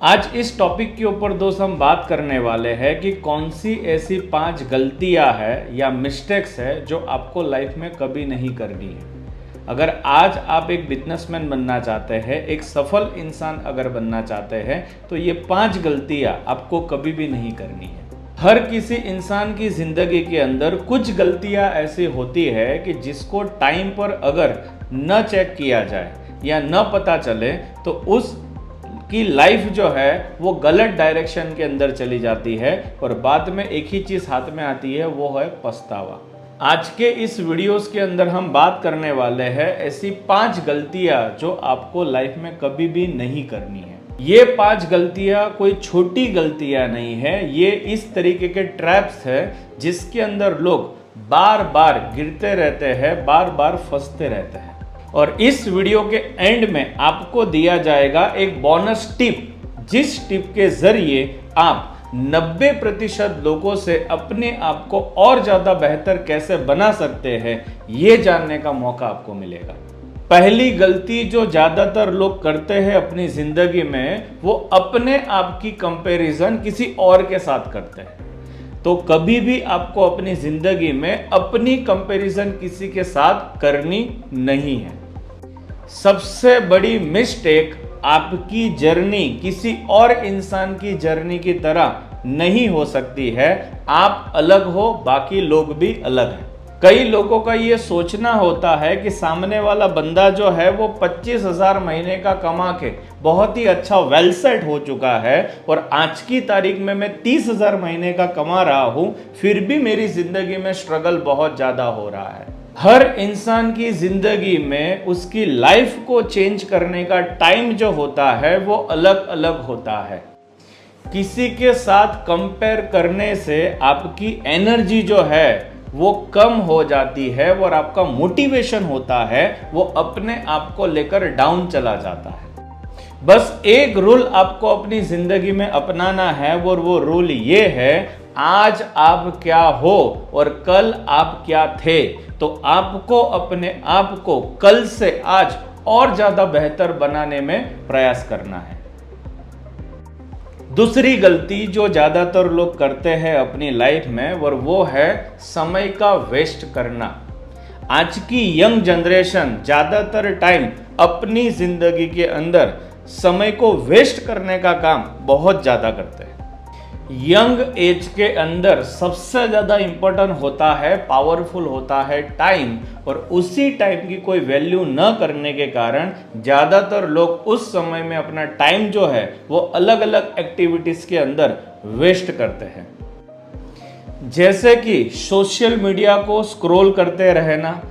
आज इस टॉपिक के ऊपर दोस्त हम बात करने वाले हैं कि कौन सी ऐसी 5 गलतियां है या मिस्टेक्स है जो आपको लाइफ में कभी नहीं करनी है। अगर आज आप एक बिजनेसमैन बनना चाहते हैं, एक सफल इंसान अगर बनना चाहते हैं, तो ये 5 गलतियां आपको कभी भी नहीं करनी है। हर किसी इंसान की ज़िंदगी के अंदर कुछ गलतियां ऐसी होती है कि जिसको टाइम पर अगर न चेक किया जाए या न पता चले तो उस की लाइफ जो है वो गलत डायरेक्शन के अंदर चली जाती है और बाद में एक ही चीज़ हाथ में आती है, वो है पछतावा। आज के इस वीडियोस के अंदर हम बात करने वाले हैं ऐसी 5 गलतियां जो आपको लाइफ में कभी भी नहीं करनी है। ये 5 गलतियां कोई छोटी गलतियां नहीं है, ये इस तरीके के ट्रैप्स है जिसके अंदर लोग बार बार गिरते रहते हैं, बार बार फंसते रहते हैं। और इस वीडियो के एंड में आपको दिया जाएगा एक बोनस टिप, जिस टिप के जरिए आप 90% लोगों से अपने आप को और ज़्यादा बेहतर कैसे बना सकते हैं ये जानने का मौका आपको मिलेगा। पहली गलती जो ज़्यादातर लोग करते हैं अपनी ज़िंदगी में, वो अपने आप की कंपैरिजन किसी और के साथ करते हैं। तो कभी भी आपको अपनी ज़िंदगी में अपनी कंपैरिजन किसी के साथ करनी नहीं है। सबसे बड़ी मिस्टेक, आपकी जर्नी किसी और इंसान की जर्नी की तरह नहीं हो सकती है। आप अलग हो, बाकी लोग भी अलग हैं। कई लोगों का ये सोचना होता है कि सामने वाला बंदा जो है वो 25,000 महीने का कमा के बहुत ही अच्छा वेल सेट हो चुका है और आज की तारीख में मैं 30,000 महीने का कमा रहा हूँ, फिर भी मेरी जिंदगी में स्ट्रगल बहुत ज़्यादा हो रहा है। हर इंसान की जिंदगी में उसकी लाइफ को चेंज करने का टाइम जो होता है वो अलग अलग होता है। किसी के साथ कंपेयर करने से आपकी एनर्जी जो है वो कम हो जाती है और आपका मोटिवेशन होता है वो अपने आप को लेकर डाउन चला जाता है। बस एक रूल आपको अपनी जिंदगी में अपनाना है और वो रूल ये है, आज आप क्या हो और कल आप क्या थे। तो आपको अपने आप को कल से आज और ज्यादा बेहतर बनाने में प्रयास करना है। दूसरी गलती जो ज़्यादातर लोग करते हैं अपनी लाइफ में और वो है समय का वेस्ट करना। आज की यंग जनरेशन ज़्यादातर टाइम अपनी ज़िंदगी के अंदर समय को वेस्ट करने का काम बहुत ज़्यादा करते हैं। यंग एज के अंदर सबसे ज़्यादा इम्पोर्टेंट होता है, पावरफुल होता है टाइम, और उसी टाइम की कोई वैल्यू न करने के कारण ज़्यादातर लोग उस समय में अपना टाइम जो है वो अलग अलग एक्टिविटीज़ के अंदर वेस्ट करते हैं। जैसे कि सोशल मीडिया को स्क्रॉल करते रहना,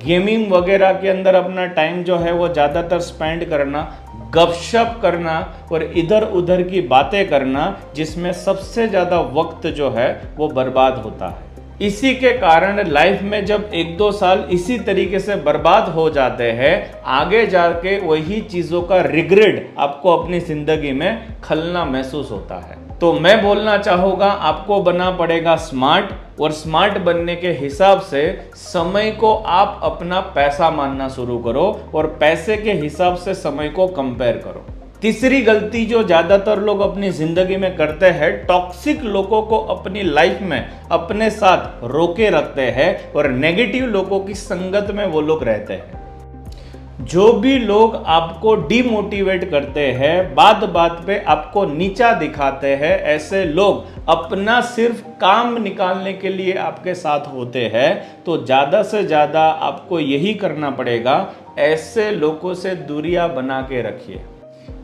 गेमिंग वगैरह के अंदर अपना टाइम जो है वो ज़्यादातर स्पेंड करना, गपशप करना और इधर उधर की बातें करना, जिसमें सबसे ज़्यादा वक्त जो है वो बर्बाद होता है। इसी के कारण लाइफ में जब 1-2 साल इसी तरीके से बर्बाद हो जाते हैं, आगे जाके वही चीज़ों का रिग्रेट आपको अपनी ज़िंदगी में खलना महसूस होता है। तो मैं बोलना चाहूँगा, आपको बनना पड़ेगा स्मार्ट, और स्मार्ट बनने के हिसाब से समय को आप अपना पैसा मानना शुरू करो और पैसे के हिसाब से समय को कंपेयर करो। तीसरी गलती जो ज़्यादातर लोग अपनी ज़िंदगी में करते हैं, टॉक्सिक लोगों को अपनी लाइफ में अपने साथ रोके रखते हैं और नेगेटिव लोगों की संगत में वो लोग रहते हैं। जो भी लोग आपको डिमोटिवेट करते हैं, बात बात पे आपको नीचा दिखाते हैं, ऐसे लोग अपना सिर्फ काम निकालने के लिए आपके साथ होते हैं। तो ज़्यादा से ज़्यादा आपको यही करना पड़ेगा, ऐसे लोगों से दूरियां बना के रखिए।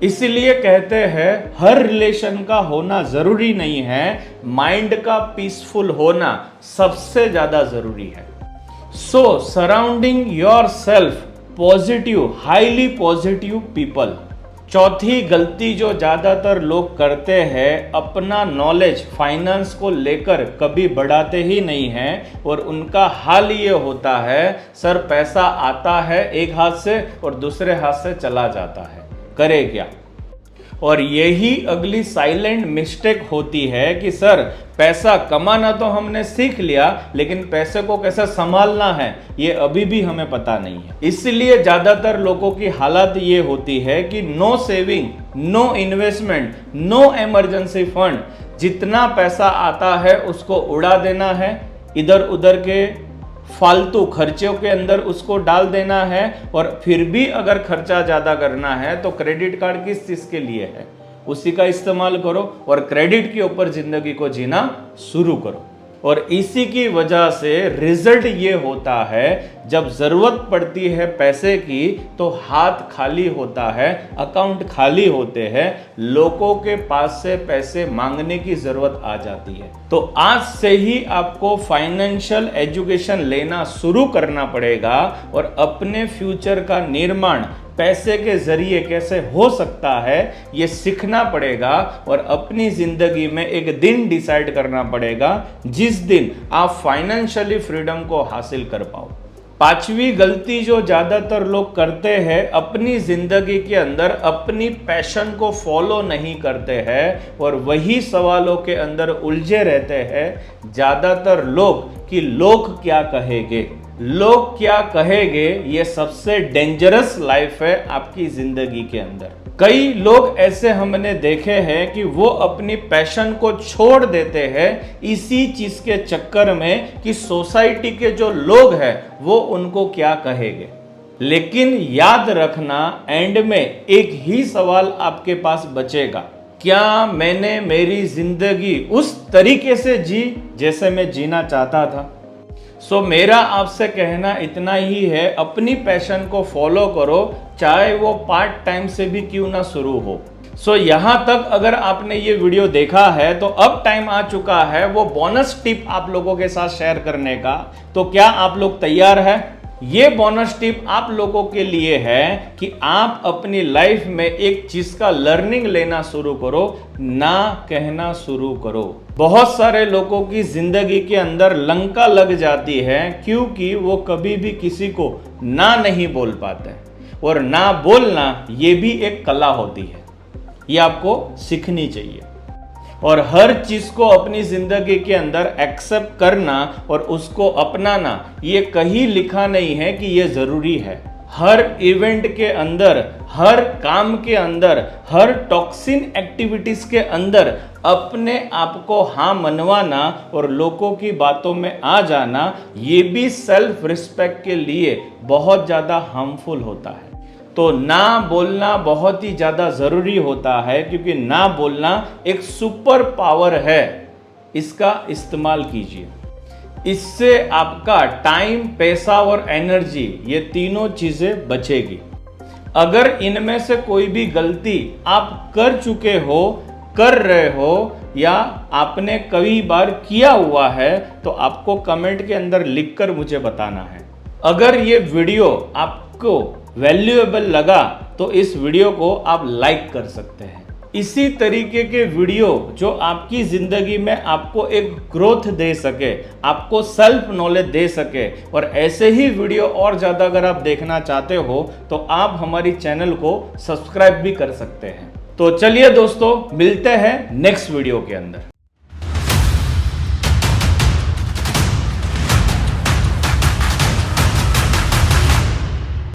इसलिए कहते हैं हर रिलेशन का होना ज़रूरी नहीं है, माइंड का पीसफुल होना सबसे ज़्यादा ज़रूरी है। So surrounding yourself positive, highly positive people. चौथी गलती जो ज़्यादातर लोग करते हैं, अपना नॉलेज फाइनेंस को लेकर कभी बढ़ाते ही नहीं हैं और उनका हाल ये होता है, सर पैसा आता है एक हाथ से और दूसरे हाथ से चला जाता है, करे क्या। और यही अगली साइलेंट मिस्टेक होती है कि सर पैसा कमाना तो हमने सीख लिया, लेकिन पैसे को कैसे संभालना है ये अभी भी हमें पता नहीं है। इसलिए ज्यादातर लोगों की हालत ये होती है कि no saving, no investment, no emergency fund, जितना पैसा आता है उसको उड़ा देना है, इधर उधर के फालतू खर्चों के अंदर उसको डाल देना है। और फिर भी अगर खर्चा ज़्यादा करना है तो क्रेडिट कार्ड किस चीज़ के लिए है, उसी का इस्तेमाल करो और क्रेडिट के ऊपर ज़िंदगी को जीना शुरू करो। और इसी की वजह से रिजल्ट ये होता है, जब ज़रूरत पड़ती है पैसे की तो हाथ खाली होता है, अकाउंट खाली होते हैं, लोगों के पास से पैसे मांगने की ज़रूरत आ जाती है। तो आज से ही आपको फाइनेंशियल एजुकेशन लेना शुरू करना पड़ेगा और अपने फ्यूचर का निर्माण पैसे के जरिए कैसे हो सकता है ये सीखना पड़ेगा। और अपनी जिंदगी में एक दिन डिसाइड करना पड़ेगा जिस दिन आप फाइनेंशियली फ्रीडम को हासिल कर पाओ। पांचवी गलती जो ज्यादातर लोग करते हैं, अपनी जिंदगी के अंदर अपनी पैशन को फॉलो नहीं करते हैं और वही सवालों के अंदर उलझे रहते हैं ज्यादातर लोग कि लोग क्या कहेंगे, लोग क्या कहेंगे। ये सबसे डेंजरस लाइफ है आपकी जिंदगी के अंदर। कई लोग ऐसे हमने देखे हैं कि वो अपनी पैशन को छोड़ देते हैं इसी चीज के चक्कर में कि सोसाइटी के जो लोग हैं वो उनको क्या कहेंगे। लेकिन याद रखना, एंड में एक ही सवाल आपके पास बचेगा, क्या मैंने मेरी जिंदगी उस तरीके से जी जैसे मैं जीना चाहता था। सो मेरा आपसे कहना इतना ही है, अपनी पैशन को फॉलो करो, चाहे वो पार्ट टाइम से भी क्यों ना शुरू हो। सो यहाँ तक अगर आपने ये वीडियो देखा है तो अब टाइम आ चुका है वो बोनस टिप आप लोगों के साथ शेयर करने का। तो क्या आप लोग तैयार हैं? ये बोनस टिप आप लोगों के लिए है कि आप अपनी लाइफ में एक चीज का लर्निंग लेना शुरू करो, ना कहना शुरू करो। बहुत सारे लोगों की जिंदगी के अंदर लंका लग जाती है क्योंकि वो कभी भी किसी को ना नहीं बोल पाते। और ना बोलना ये भी एक कला होती है, ये आपको सीखनी चाहिए। और हर चीज को अपनी जिंदगी के अंदर एक्सेप्ट करना और उसको अपनाना ये कहीं लिखा नहीं है कि ये जरूरी है। हर इवेंट के अंदर, हर काम के अंदर, हर टॉक्सिन एक्टिविटीज के अंदर अपने आप को हाँ मनवाना और लोगों की बातों में आ जाना, ये भी सेल्फ रिस्पेक्ट के लिए बहुत ज़्यादा हार्मफुल होता है। तो ना बोलना बहुत ही ज़्यादा ज़रूरी होता है क्योंकि ना बोलना एक सुपर पावर है, इसका इस्तेमाल कीजिए। इससे आपका टाइम, पैसा और एनर्जी ये तीनों चीज़ें बचेगी। अगर इनमें से कोई भी गलती आप कर चुके हो, कर रहे हो या आपने कई बार किया हुआ है तो आपको कमेंट के अंदर लिखकर मुझे बताना है। अगर ये वीडियो आपको वैल्यूएबल लगा तो इस वीडियो को आप लाइक कर सकते हैं। इसी तरीके के वीडियो जो आपकी ज़िंदगी में आपको एक ग्रोथ दे सके, आपको सेल्फ नॉलेज दे सके, और ऐसे ही वीडियो और ज़्यादा अगर आप देखना चाहते हो तो आप हमारी चैनल को सब्सक्राइब भी कर सकते हैं। तो चलिए दोस्तों, मिलते हैं नेक्स्ट वीडियो के अंदर।